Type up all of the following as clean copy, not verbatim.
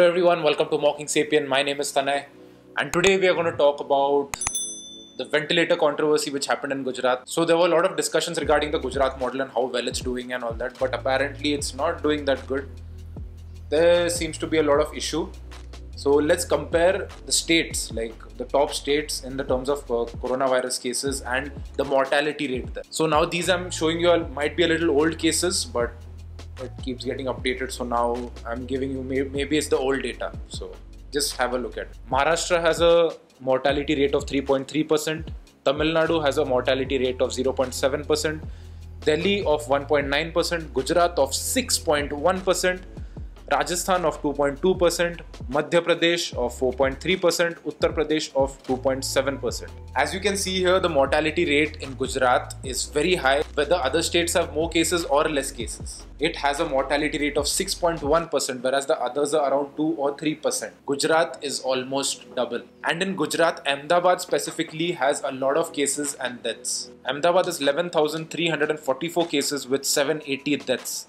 everyone, welcome to Mocking Sapien. My name is Tanay, and today we are going to talk about the ventilator controversy which happened in Gujarat. So there were a lot of discussions regarding the Gujarat model and how well it's doing and all that, but apparently it's not doing that good. There seems to be a lot of issue. So let's compare the states, like the top states in the terms of coronavirus cases and the mortality rate there. So now these I'm showing you might be a little old cases, but it keeps getting updated. So now I'm giving you, maybe it's the old data. So just have a look at it. Maharashtra has a mortality rate of 3.3%. Tamil Nadu has a mortality rate of 0.7%. Delhi of 1.9%. Gujarat of 6.1%. Rajasthan of 2.2%, Madhya Pradesh of 4.3%, Uttar Pradesh of 2.7%. As you can see here, the mortality rate in Gujarat is very high, whether other states have more cases or less cases. It has a mortality rate of 6.1%, whereas the others are around 2 or 3%. Gujarat is almost double. And in Gujarat, Ahmedabad specifically has a lot of cases and deaths. Ahmedabad is 11,344 cases with 780 deaths,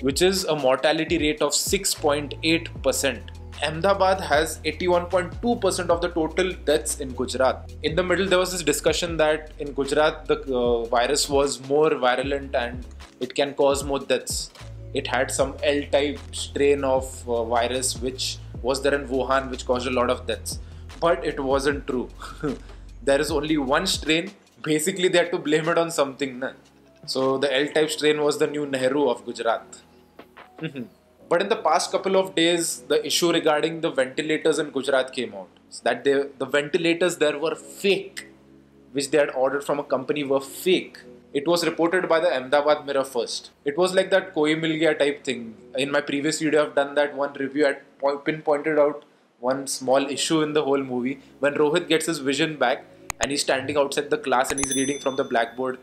which is a mortality rate of 6.8%. Ahmedabad has 81.2% of the total deaths in Gujarat. In the middle, there was this discussion that in Gujarat, the virus was more virulent and it can cause more deaths. It had some L-type strain of virus which was there in Wuhan, which caused a lot of deaths. But it wasn't true. There is only one strain. Basically, they had to blame it on something. So the L-type strain was the new Nehru of Gujarat. But in the past couple of days, the issue regarding the ventilators in Gujarat came out. So that the ventilators there were fake, which they had ordered from a company were fake. It was reported by the Ahmedabad Mirror first. It was like that Koi Mil Gaya type thing. In my previous video, I've done that one review. I pinpointed out one small issue in the whole movie. When Rohit gets his vision back and he's standing outside the class and he's reading from the blackboard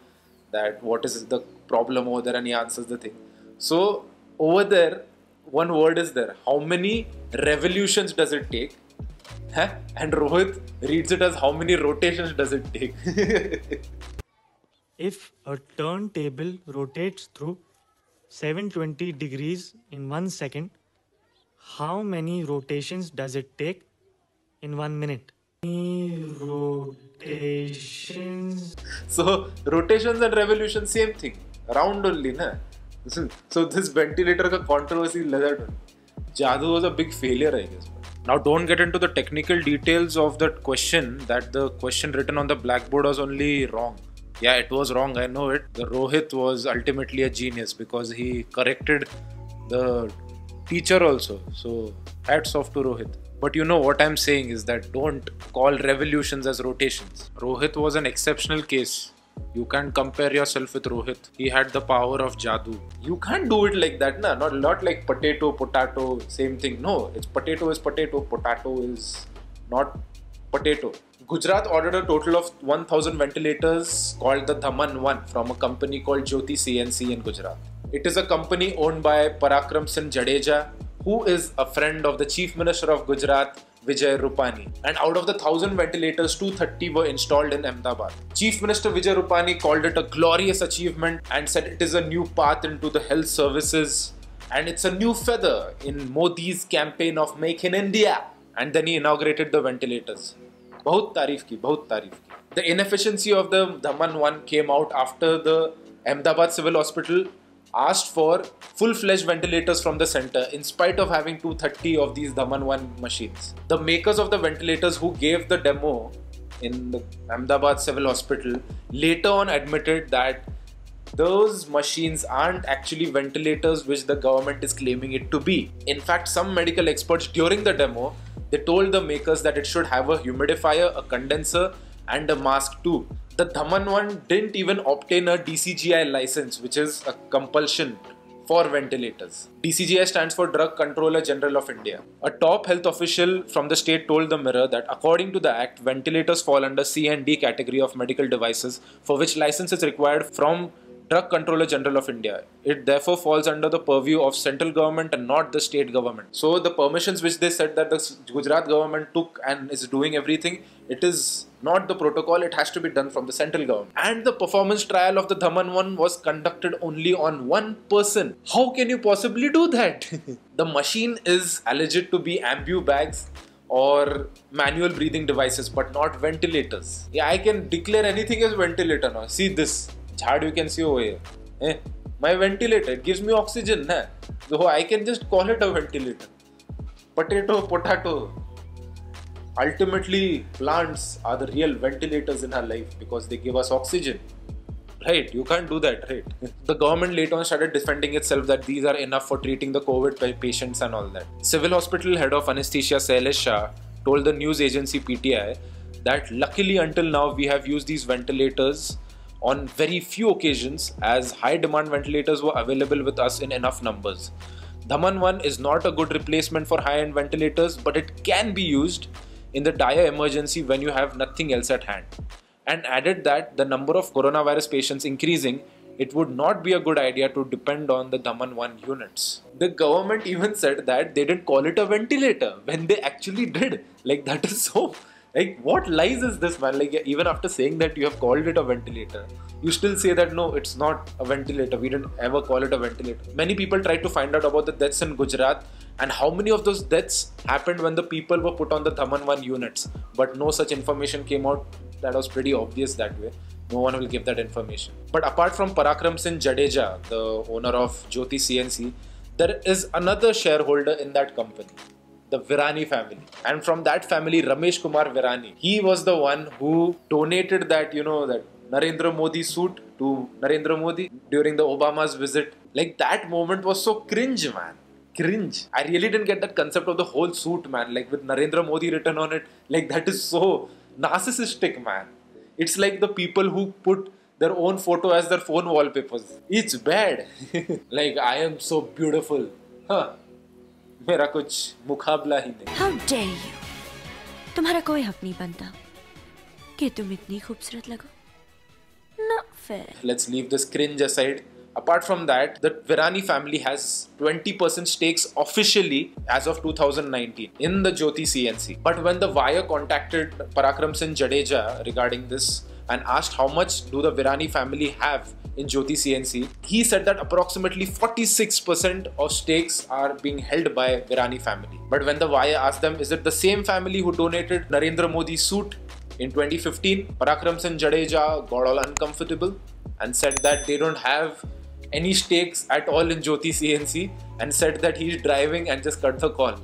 that what is the problem over there, and he answers the thing. So over there, one word is there. How many revolutions does it take? And Rohit reads it as how many rotations does it take? If a turntable rotates through 720 degrees in 1 second, how many rotations does it take in 1 minute? Rotations. So rotations and revolutions, same thing. Round only, na? So this ventilator ka controversy like that. Jadoo was a big failure, I guess. Now don't get into the technical details of that question, that the question written on the blackboard was only wrong. Yeah, it was wrong, I know it. The Rohit was ultimately a genius because he corrected the teacher also. So hats off to Rohit. But you know what I'm saying is that don't call revolutions as rotations. Rohit was an exceptional case. You can't compare yourself with Rohit. He had the power of Jadoo. You can't do it like that, na? Not like potato, potato, same thing. No, it's potato is potato, potato is not potato. Gujarat ordered a total of 1,000 ventilators called the Dhaman 1 from a company called Jyoti CNC in Gujarat. It is a company owned by Parakram Singh Jadeja, who is a friend of the Chief Minister of Gujarat, Vijay Rupani. And out of the 1,000 ventilators, 230 were installed in Ahmedabad. Chief Minister Vijay Rupani called it a glorious achievement and said it is a new path into the health services and it's a new feather in Modi's campaign of Make in India. And then he inaugurated the ventilators. Bahut tareef ki, bahut tareef ki. The inefficiency of the Dhaman 1 came out after the Ahmedabad Civil Hospital asked for full-fledged ventilators from the center in spite of having 230 of these Dhaman 1 machines. The makers of the ventilators who gave the demo in the Ahmedabad Civil Hospital later on admitted that those machines aren't actually ventilators which the government is claiming it to be. In fact, some medical experts during the demo, they told the makers that it should have a humidifier, a condenser and a mask too. The Dhaman 1 didn't even obtain a DCGI license, which is a compulsion for ventilators. DCGI stands for Drug Controller General of India. A top health official from the state told the Mirror that according to the Act, ventilators fall under C and D category of medical devices for which license is required from Drug Controller General of India. It therefore falls under the purview of central government and not the state government. So the permissions which they said that the Gujarat government took and is doing everything, it is not the protocol, it has to be done from the central government. And the performance trial of the Daman 1 was conducted only on one person. How can you possibly do that? The machine is alleged to be ambu bags or manual breathing devices, but not ventilators. Yeah, I can declare anything as ventilator now. See this jhad you can see over here. My ventilator, it gives me oxygen. So I can just call it a ventilator. Potato. Ultimately, plants are the real ventilators in our life because they give us oxygen. Right, you can't do that, right? The government later on started defending itself that these are enough for treating the COVID patients and all that. Civil Hospital Head of Anesthesia Sailesh Shah told the news agency PTI that luckily until now we have used these ventilators on very few occasions as high demand ventilators were available with us in enough numbers. Daman 1 is not a good replacement for high-end ventilators, but it can be used in the dire emergency when you have nothing else at hand. And added that the number of coronavirus patients increasing, it would not be a good idea to depend on the Daman 1 units. The government even said that they didn't call it a ventilator when they actually did. Like, that is so... Like, what lies is this, man? Like, even after saying that you have called it a ventilator, you still say that no, it's not a ventilator. We didn't ever call it a ventilator. Many people tried to find out about the deaths in Gujarat and how many of those deaths happened when the people were put on the Daman 1 units. But no such information came out. That was pretty obvious that way. No one will give that information. But apart from Parakram Singh Jadeja, the owner of Jyoti CNC, there is another shareholder in that company, the Virani family. And from that family, Ramesh Kumar Virani, he was the one who donated that, that Narendra Modi suit to Narendra Modi during the Obama's visit. Like, that moment was so cringe, man. Cringe. I really didn't get that concept of the whole suit, man. Like, with Narendra Modi written on it. Like, that is so narcissistic, man. It's like the people who put their own photo as their phone wallpapers. It's bad. Like, I am so beautiful. Huh. मेरा कुछ मुकाबला ही नहीं. How dare you? तुम्हारा कोई हक नहीं बनता कि तुम इतनी खूबसूरत लगो. Not fair. Let's leave this cringe aside. Apart from that, the Virani family has 20% stakes officially as of 2019 in the Jyoti CNC. But when the Wire contacted Parakram Singh Jadeja regarding this and asked how much do the Virani family have in Jyoti CNC, he said that approximately 46% of stakes are being held by Virani family. But when the Wire asked them, is it the same family who donated Narendra Modi's suit in 2015, Parakram Singh Jadeja got all uncomfortable and said that they don't have any stakes at all in Jyoti CNC and said that he's driving and just cut the call.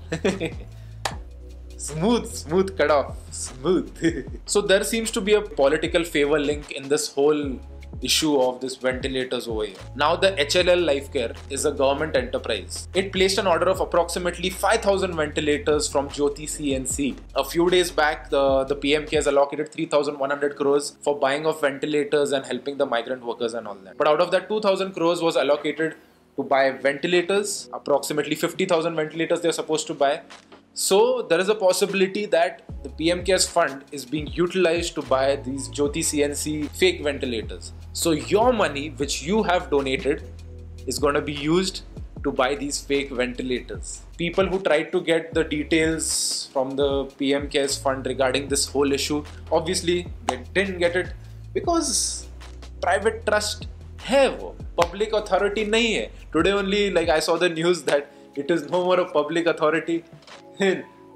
Smooth cut off. Smooth. So there seems to be a political favor link in this whole issue of this ventilators over here. Now the HLL Lifecare is a government enterprise. It placed an order of approximately 5,000 ventilators from Jyoti CNC. A few days back, the PMK has allocated 3,100 crores for buying of ventilators and helping the migrant workers and all that. But out of that, 2,000 crores was allocated to buy ventilators. Approximately 50,000 ventilators they're supposed to buy. So there is a possibility that the PM CARES fund is being utilized to buy these Jyoti CNC fake ventilators. So your money which you have donated is going to be used to buy these fake ventilators. People who tried to get the details from the PM CARES fund regarding this whole issue, obviously they didn't get it because private trust hai wo, public authority nahi hai. Today only I saw the news that it is no more a public authority.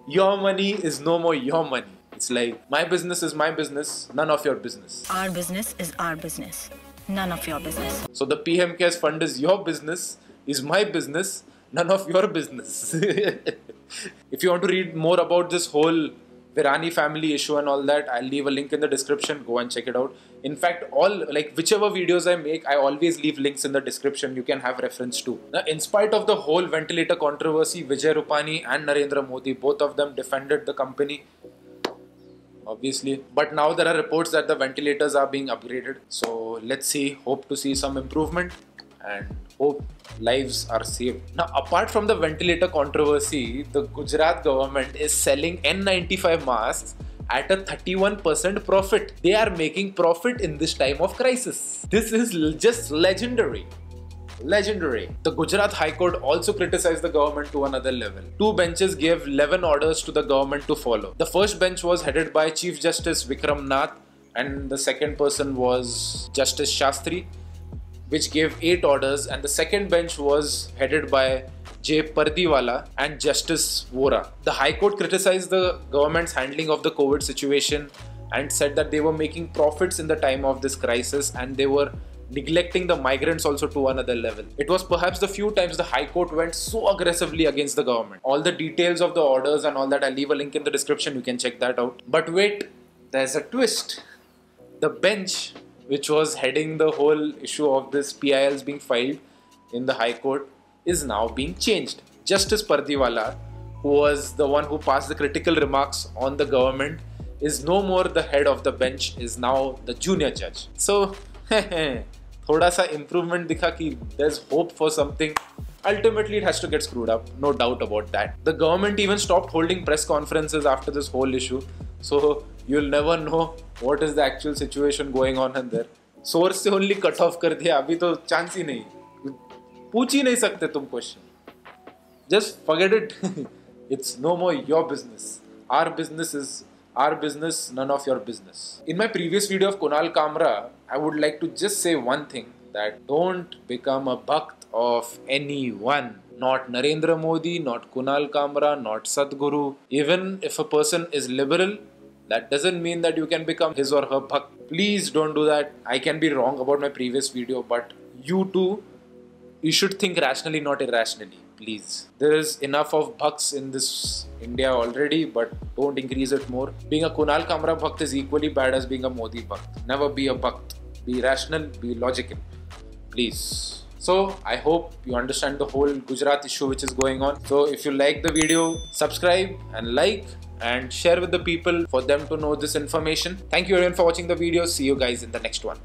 Your money is no more your money. It's like, my business is my business, none of your business. Our business is our business, none of your business. So the PM CARES fund is your business, is my business, none of your business. If you want to read more about this whole Virani family issue and all that, I'll leave a link in the description. Go and check it out. In fact, whichever videos I make, I always leave links in the description. You can have reference to. Now, in spite of the whole ventilator controversy, Vijay Rupani and Narendra Modi, both of them defended the company. Obviously. But now there are reports that the ventilators are being upgraded. So let's see. Hope to see some improvement and hope lives are saved. Now, apart from the ventilator controversy, the Gujarat government is selling N95 masks at a 31% profit. They are making profit in this time of crisis. This is just legendary. Legendary. The Gujarat High Court also criticized the government to another level. Two benches gave 11 orders to the government to follow. The first bench was headed by Chief Justice Vikram Nath, and the second person was Justice Shastri, which gave 8 orders, and the second bench was headed by J. Pardiwala and Justice Vora. The High Court criticized the government's handling of the COVID situation and said that they were making profits in the time of this crisis and they were neglecting the migrants also to another level. It was perhaps the few times the High Court went so aggressively against the government. All the details of the orders and all that, I'll leave a link in the description, you can check that out. But wait, there's a twist. The bench which was heading the whole issue of this PILs being filed in the High Court is now being changed. Justice Pardiwala, who was the one who passed the critical remarks on the government, is no more the head of the bench, is now the junior judge. So, thoda sa improvement dikha ki there's hope for something. Ultimately, it has to get screwed up, no doubt about that. The government even stopped holding press conferences after this whole issue. So, you'll never know what is the actual situation going on in there. Source se only cut off कर दिया, अभी तो chance ही नहीं, पूछ ही नहीं सकते तुम question. Just forget it. It's no more your business. Our business is our business, none of your business. In my previous video of Kunal Kamra, I would like to just say one thing, that don't become a bhakt of anyone. Not Narendra Modi, not Kunal Kamra, not Sadhguru. Even if a person is liberal, that doesn't mean that you can become his or her bhakt. Please don't do that. I can be wrong about my previous video, but you too, you should think rationally, not irrationally. Please. There is enough of bhakts in this India already, but don't increase it more. Being a Kunal Kamra bhakt is equally bad as being a Modi bhakt. Never be a bhakt. Be rational, be logical. Please. So, I hope you understand the whole Gujarat issue which is going on. So, if you like the video, subscribe and like and share with the people for them to know this information. Thank you everyone for watching the video. See you guys in the next one.